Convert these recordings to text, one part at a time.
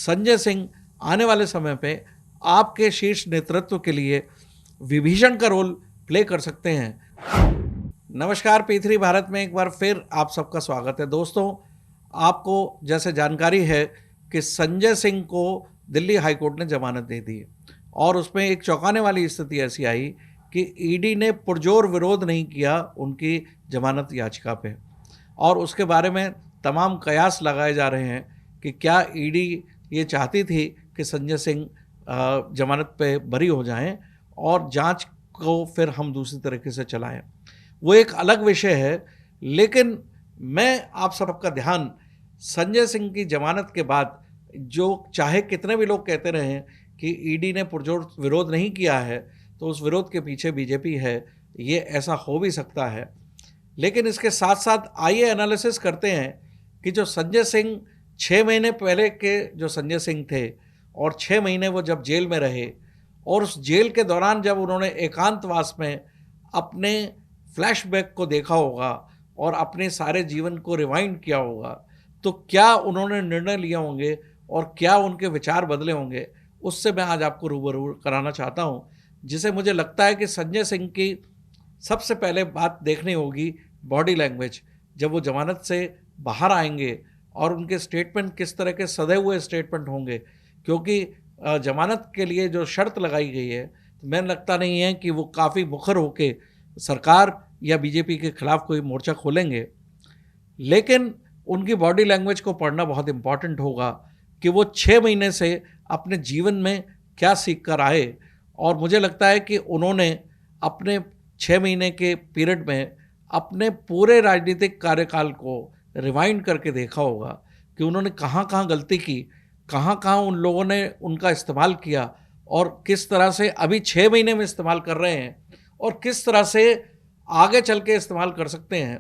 संजय सिंह आने वाले समय पे आपके शीर्ष नेतृत्व के लिए विभीषण का रोल प्ले कर सकते हैं। नमस्कार, P3 भारत में एक बार फिर आप सबका स्वागत है। दोस्तों, आपको जैसे जानकारी है कि संजय सिंह को दिल्ली हाईकोर्ट ने जमानत दे दी और उसमें एक चौंकाने वाली स्थिति ऐसी आई कि ईडी ने पुरजोर विरोध नहीं किया उनकी जमानत याचिका पे, और उसके बारे में तमाम कयास लगाए जा रहे हैं कि क्या ईडी ये चाहती थी कि संजय सिंह जमानत पे बरी हो जाएं और जांच को फिर हम दूसरी तरीके से चलाएं। वो एक अलग विषय है, लेकिन मैं आप सबका ध्यान संजय सिंह की जमानत के बाद, जो चाहे कितने भी लोग कहते रहे कि ईडी ने पुरजोर विरोध नहीं किया है, तो उस विरोध के पीछे बीजेपी है, ये ऐसा हो भी सकता है। लेकिन इसके साथ साथ आइए एनालिसिस करते हैं कि जो संजय सिंह 6 महीने पहले के जो संजय सिंह थे और 6 महीने वो जब जेल में रहे, और उस जेल के दौरान जब उन्होंने एकांतवास में अपने फ्लैशबैक को देखा होगा और अपने सारे जीवन को रिवाइंड किया होगा, तो क्या उन्होंने निर्णय लिए होंगे और क्या उनके विचार बदले होंगे, उससे मैं आज आपको रूबरू कराना चाहता हूं। जिसे मुझे लगता है कि संजय सिंह की सबसे पहले बात देखनी होगी बॉडी लैंग्वेज, जब वो जमानत से बाहर आएंगे और उनके स्टेटमेंट किस तरह के सधे हुए स्टेटमेंट होंगे, क्योंकि जमानत के लिए जो शर्त लगाई गई है, तो मैंने लगता नहीं है कि वो काफ़ी मुखर होके सरकार या बीजेपी के खिलाफ कोई मोर्चा खोलेंगे। लेकिन उनकी बॉडी लैंग्वेज को पढ़ना बहुत इम्पॉर्टेंट होगा कि वो 6 महीने से अपने जीवन में क्या सीख कर आए, और मुझे लगता है कि उन्होंने अपने 6 महीने के पीरियड में अपने पूरे राजनीतिक कार्यकाल को रिवाइंड करके देखा होगा कि उन्होंने कहाँ कहाँ गलती की, कहाँ कहाँ उन लोगों ने उनका इस्तेमाल किया और किस तरह से अभी 6 महीने में इस्तेमाल कर रहे हैं और किस तरह से आगे चल के इस्तेमाल कर सकते हैं।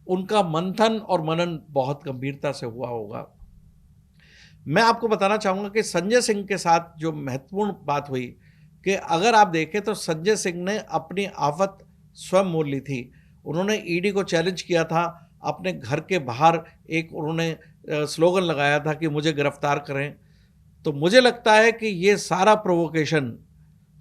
उनका मंथन और मनन बहुत गंभीरता से हुआ होगा। मैं आपको बताना चाहूँगा कि संजय सिंह के साथ जो महत्वपूर्ण बात हुई कि अगर आप देखें तो संजय सिंह ने अपनी आफत स्वयं मोल ली थी। उन्होंने ईडी को चैलेंज किया था, अपने घर के बाहर एक उन्होंने स्लोगन लगाया था कि मुझे गिरफ्तार करें। तो मुझे लगता है कि ये सारा प्रोवोकेशन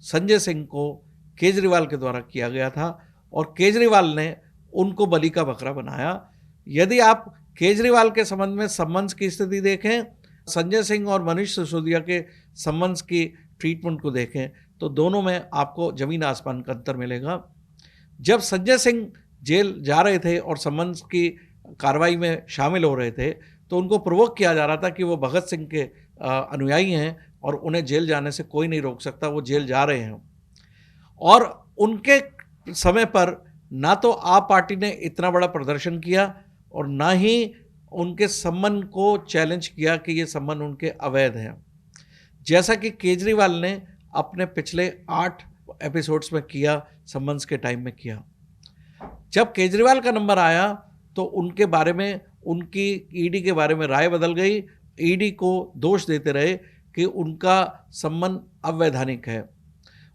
संजय सिंह को केजरीवाल के द्वारा किया गया था और केजरीवाल ने उनको बलि का बकरा बनाया। यदि आप केजरीवाल के संबंध में सम्मन्स की स्थिति देखें, संजय सिंह और मनीष सिसोदिया के सम्मन्स की ट्रीटमेंट को देखें, तो दोनों में आपको जमीन आसमान का अंतर मिलेगा। जब संजय सिंह जेल जा रहे थे और सम्मन्स की कार्रवाई में शामिल हो रहे थे, तो उनको प्रोवोक किया जा रहा था कि वो भगत सिंह के अनुयायी हैं और उन्हें जेल जाने से कोई नहीं रोक सकता, वो जेल जा रहे हैं। और उनके समय पर ना तो आप पार्टी ने इतना बड़ा प्रदर्शन किया और ना ही उनके सम्मान को चैलेंज किया कि ये सम्मान उनके अवैध हैं, जैसा कि केजरीवाल ने अपने पिछले 8 एपिसोड्स में किया, सम्मन्स के टाइम में किया। जब केजरीवाल का नंबर आया तो उनके बारे में, उनकी ईडी के बारे में राय बदल गई। ईडी को दोष देते रहे कि उनका सम्मान अवैधानिक है,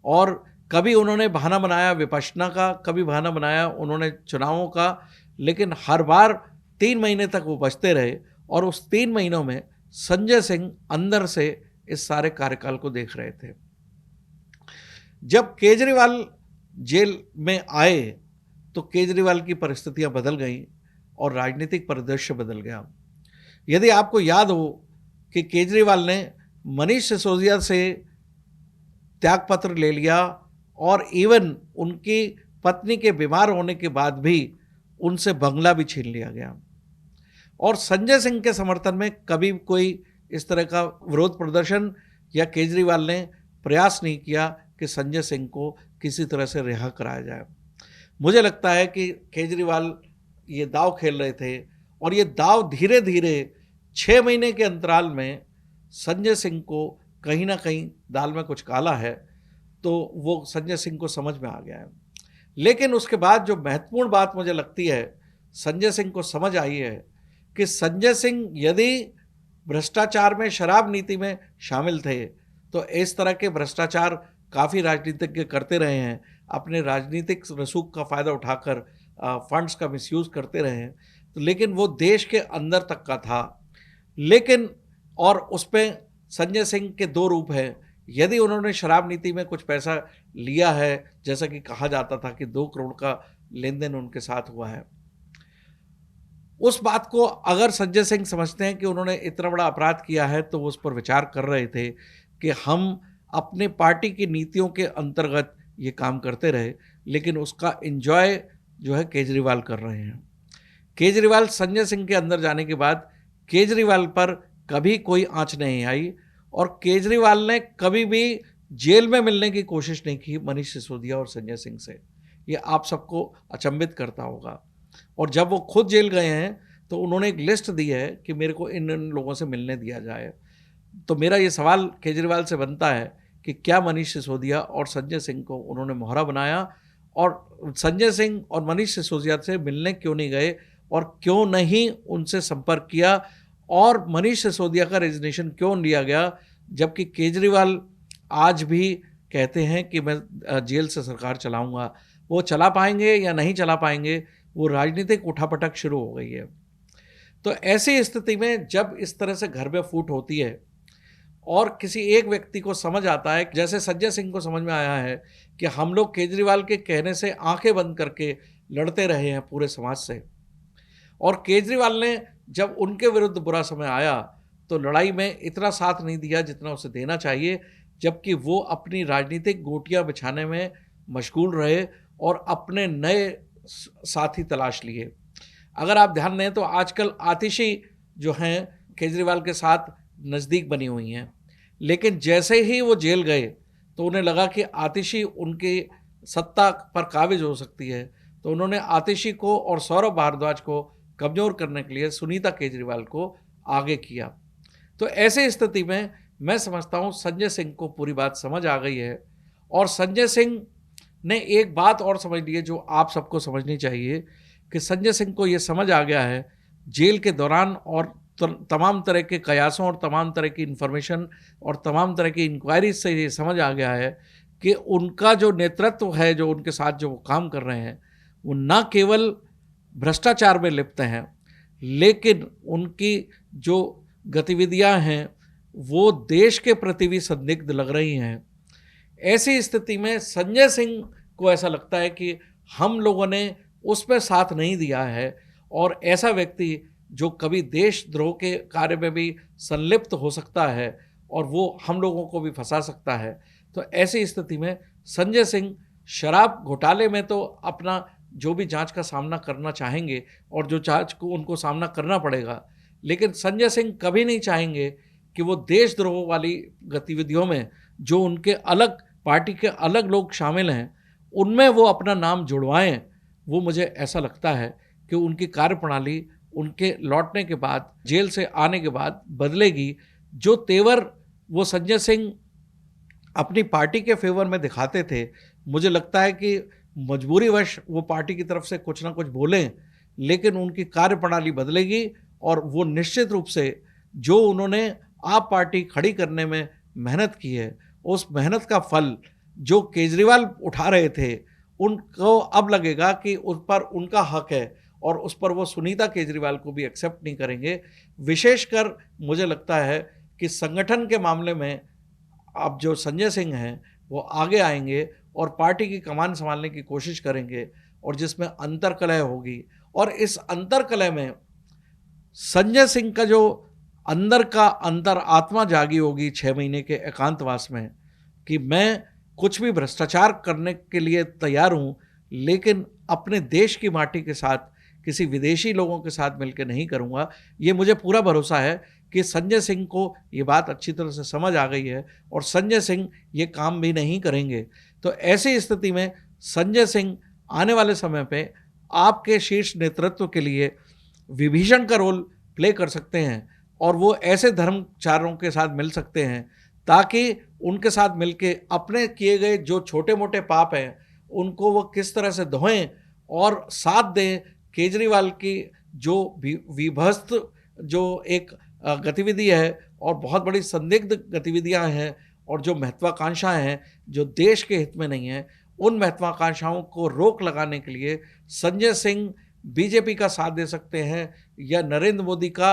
और कभी उन्होंने बहाना बनाया विपश्यना का, कभी बहाना बनाया उन्होंने चुनावों का, लेकिन हर बार 3 महीने तक वो बचते रहे। और उस 3 महीनों में संजय सिंह अंदर से इस सारे कार्यकाल को देख रहे थे। जब केजरीवाल जेल में आए तो केजरीवाल की परिस्थितियां बदल गईं और राजनीतिक परिदृश्य बदल गया। यदि आपको याद हो कि केजरीवाल ने मनीष सिसोदिया से त्यागपत्र ले लिया और इवन उनकी पत्नी के बीमार होने के बाद भी उनसे बंगला भी छीन लिया गया, और संजय सिंह के समर्थन में कभी कोई इस तरह का विरोध प्रदर्शन या केजरीवाल ने प्रयास नहीं किया कि संजय सिंह को किसी तरह से रिहा कराया जाए। मुझे लगता है कि केजरीवाल ये दाव खेल रहे थे, और ये दाव धीरे धीरे 6 महीने के अंतराल में संजय सिंह को कहीं ना कहीं दाल में कुछ काला है, तो वो संजय सिंह को समझ में आ गया है। लेकिन उसके बाद जो महत्वपूर्ण बात मुझे लगती है संजय सिंह को समझ आई है कि संजय सिंह यदि भ्रष्टाचार में, शराब नीति में शामिल थे, तो इस तरह के भ्रष्टाचार काफ़ी राजनीतिज्ञ करते रहे हैं, अपने राजनीतिक रसूख का फ़ायदा उठाकर फंड्स का मिसयूज़ करते रहे हैं। तो लेकिन वो देश के अंदर तक का था, लेकिन और उस पर संजय सिंह के दो रूप हैं। यदि उन्होंने शराब नीति में कुछ पैसा लिया है, जैसा कि कहा जाता था कि 2 करोड़ का लेन देन उनके साथ हुआ है, उस बात को अगर संजय सिंह समझते हैं कि उन्होंने इतना बड़ा अपराध किया है, तो वो उस पर विचार कर रहे थे कि हम अपने पार्टी की नीतियों के अंतर्गत ये काम करते रहे, लेकिन उसका एंजॉय जो है केजरीवाल कर रहे हैं। केजरीवाल, संजय सिंह के अंदर जाने के बाद केजरीवाल पर कभी कोई आंच नहीं आई और केजरीवाल ने कभी भी जेल में मिलने की कोशिश नहीं की मनीष सिसोदिया और संजय सिंह से। ये आप सबको अचंभित करता होगा। और जब वो खुद जेल गए हैं तो उन्होंने एक लिस्ट दी है कि मेरे को इन लोगों से मिलने दिया जाए। तो मेरा ये सवाल केजरीवाल से बनता है कि क्या मनीष सिसोदिया और संजय सिंह को उन्होंने मोहरा बनाया, और संजय सिंह और मनीष सिसोदिया से मिलने क्यों नहीं गए और क्यों नहीं उनसे संपर्क किया, और मनीष सिसोदिया का रेजिग्नेशन क्यों लिया गया, जबकि केजरीवाल आज भी कहते हैं कि मैं जेल से सरकार चलाऊंगा। वो चला पाएंगे या नहीं चला पाएंगे, वो राजनीतिक उठापटक शुरू हो गई है। तो ऐसी स्थिति में जब इस तरह से घर में फूट होती है और किसी एक व्यक्ति को समझ आता है, जैसे संजय सिंह को समझ में आया है कि हम लोग केजरीवाल के कहने से आंखें बंद करके लड़ते रहे हैं पूरे समाज से, और केजरीवाल ने जब उनके विरुद्ध बुरा समय आया तो लड़ाई में इतना साथ नहीं दिया जितना उसे देना चाहिए, जबकि वो अपनी राजनीतिक गोटियां बिछाने में मशगूल रहे और अपने नए साथी तलाश लिए। अगर आप ध्यान दें तो आजकल आतिशी जो हैं केजरीवाल के साथ नज़दीक बनी हुई हैं, लेकिन जैसे ही वो जेल गए तो उन्हें लगा कि आतिशी उनकी सत्ता पर काबिज हो सकती है, तो उन्होंने आतिशी को और सौरभ भारद्वाज को कमज़ोर करने के लिए सुनीता केजरीवाल को आगे किया। तो ऐसे स्थिति में मैं समझता हूँ संजय सिंह को पूरी बात समझ आ गई है, और संजय सिंह ने एक बात और समझ ली है जो आप सबको समझनी चाहिए कि संजय सिंह को ये समझ आ गया है जेल के दौरान और तमाम तरह के कयासों और तमाम तरह की इन्फॉर्मेशन और तमाम तरह की इंक्वायरी से ये समझ आ गया है कि उनका जो नेतृत्व है, जो उनके साथ जो काम कर रहे हैं, वो न केवल भ्रष्टाचार में लिप्त हैं, लेकिन उनकी जो गतिविधियां हैं वो देश के प्रति भी संदिग्ध लग रही हैं। ऐसी स्थिति में संजय सिंह को ऐसा लगता है कि हम लोगों ने उस पर साथ नहीं दिया है, और ऐसा व्यक्ति जो कभी देशद्रोह के कार्य में भी संलिप्त हो सकता है और वो हम लोगों को भी फंसा सकता है। तो ऐसी स्थिति में संजय सिंह शराब घोटाले में तो अपना जो भी जांच का सामना करना चाहेंगे और जो जांच को उनको सामना करना पड़ेगा, लेकिन संजय सिंह कभी नहीं चाहेंगे कि वो देशद्रोह वाली गतिविधियों में जो उनके अलग पार्टी के अलग लोग शामिल हैं उनमें वो अपना नाम जुड़वाएं। वो मुझे ऐसा लगता है कि उनकी कार्यप्रणाली उनके लौटने के बाद, जेल से आने के बाद बदलेगी। जो तेवर वो संजय सिंह अपनी पार्टी के फेवर में दिखाते थे, मुझे लगता है कि मजबूरीवश वो पार्टी की तरफ से कुछ ना कुछ बोलें, लेकिन उनकी कार्यप्रणाली बदलेगी और वो निश्चित रूप से जो उन्होंने आप पार्टी खड़ी करने में मेहनत की है, उस मेहनत का फल जो केजरीवाल उठा रहे थे, उनको अब लगेगा कि उस पर उनका हक है और उस पर वो सुनीता केजरीवाल को भी एक्सेप्ट नहीं करेंगे। विशेषकर मुझे लगता है कि संगठन के मामले में अब जो संजय सिंह हैं वो आगे आएंगे और पार्टी की कमान संभालने की कोशिश करेंगे, और जिसमें अंतर्कलह होगी। और इस अंतर्कलह में संजय सिंह का जो अंदर का अंतर आत्मा जागी होगी 6 महीने के एकांतवास में, कि मैं कुछ भी भ्रष्टाचार करने के लिए तैयार हूँ, लेकिन अपने देश की माटी के साथ किसी विदेशी लोगों के साथ मिलकर नहीं करूँगा। ये मुझे पूरा भरोसा है कि संजय सिंह को ये बात अच्छी तरह से समझ आ गई है और संजय सिंह ये काम भी नहीं करेंगे। तो ऐसी स्थिति में संजय सिंह आने वाले समय पे आपके शीर्ष नेतृत्व के लिए विभीषण का रोल प्ले कर सकते हैं, और वो ऐसे धर्मचारों के साथ मिल सकते हैं ताकि उनके साथ मिलके अपने किए गए जो छोटे मोटे पाप हैं उनको वो किस तरह से धोएं और साथ दें केजरीवाल की जो विभस्त जो एक गतिविधि है और बहुत बड़ी संदिग्ध गतिविधियां हैं और जो महत्वाकांक्षाएं हैं जो देश के हित में नहीं है, उन महत्वाकांक्षाओं को रोक लगाने के लिए संजय सिंह बीजेपी का साथ दे सकते हैं या नरेंद्र मोदी का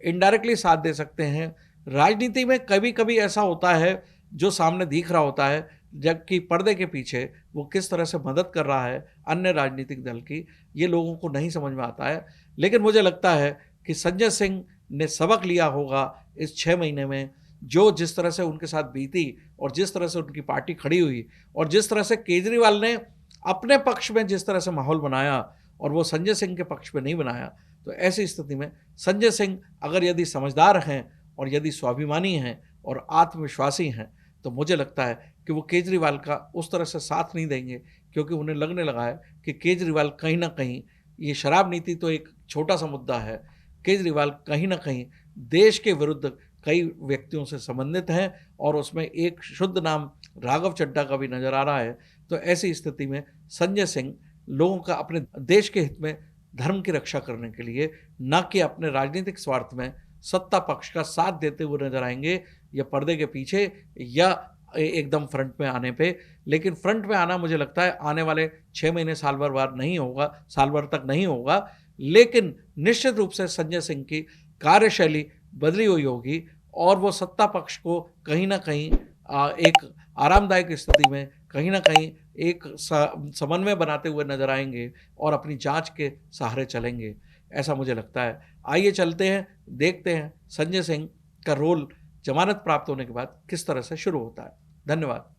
इनडायरेक्टली साथ दे सकते हैं। राजनीति में कभी कभी ऐसा होता है जो सामने दिख रहा होता है, जबकि पर्दे के पीछे वो किस तरह से मदद कर रहा है अन्य राजनीतिक दल की, ये लोगों को नहीं समझ में आता है। लेकिन मुझे लगता है कि संजय सिंह ने सबक लिया होगा इस 6 महीने में, जो जिस तरह से उनके साथ बीती और जिस तरह से उनकी पार्टी खड़ी हुई और जिस तरह से केजरीवाल ने अपने पक्ष में जिस तरह से माहौल बनाया और वो संजय सिंह के पक्ष में नहीं बनाया। तो ऐसी स्थिति में संजय सिंह अगर यदि समझदार हैं और यदि स्वाभिमानी हैं और आत्मविश्वासी हैं, तो मुझे लगता है कि वो केजरीवाल का उस तरह से साथ नहीं देंगे, क्योंकि उन्हें लगने लगा है कि केजरीवाल कहीं ना कहीं, ये शराब नीति तो एक छोटा सा मुद्दा है, केजरीवाल कहीं ना कहीं देश के विरुद्ध कई व्यक्तियों से संबंधित हैं और उसमें एक शुद्ध नाम राघव चड्ढा का भी नजर आ रहा है। तो ऐसी स्थिति में संजय सिंह लोगों का, अपने देश के हित में, धर्म की रक्षा करने के लिए, न कि अपने राजनीतिक स्वार्थ में सत्ता पक्ष का साथ देते हुए नजर आएंगे, या पर्दे के पीछे या एकदम फ्रंट में आने पे। लेकिन फ्रंट में आना मुझे लगता है आने वाले 6 महीने साल भर बाद नहीं होगा, साल भर तक नहीं होगा। लेकिन निश्चित रूप से संजय सिंह की कार्यशैली बदली हुई होगी और वो सत्ता पक्ष को कहीं ना कहीं एक आरामदायक स्थिति में, कहीं ना कहीं एक समन्वय बनाते हुए नजर आएंगे और अपनी जांच के सहारे चलेंगे, ऐसा मुझे लगता है। आइए चलते हैं, देखते हैं संजय सिंह का रोल जमानत प्राप्त होने के बाद किस तरह से शुरू होता है। धन्यवाद।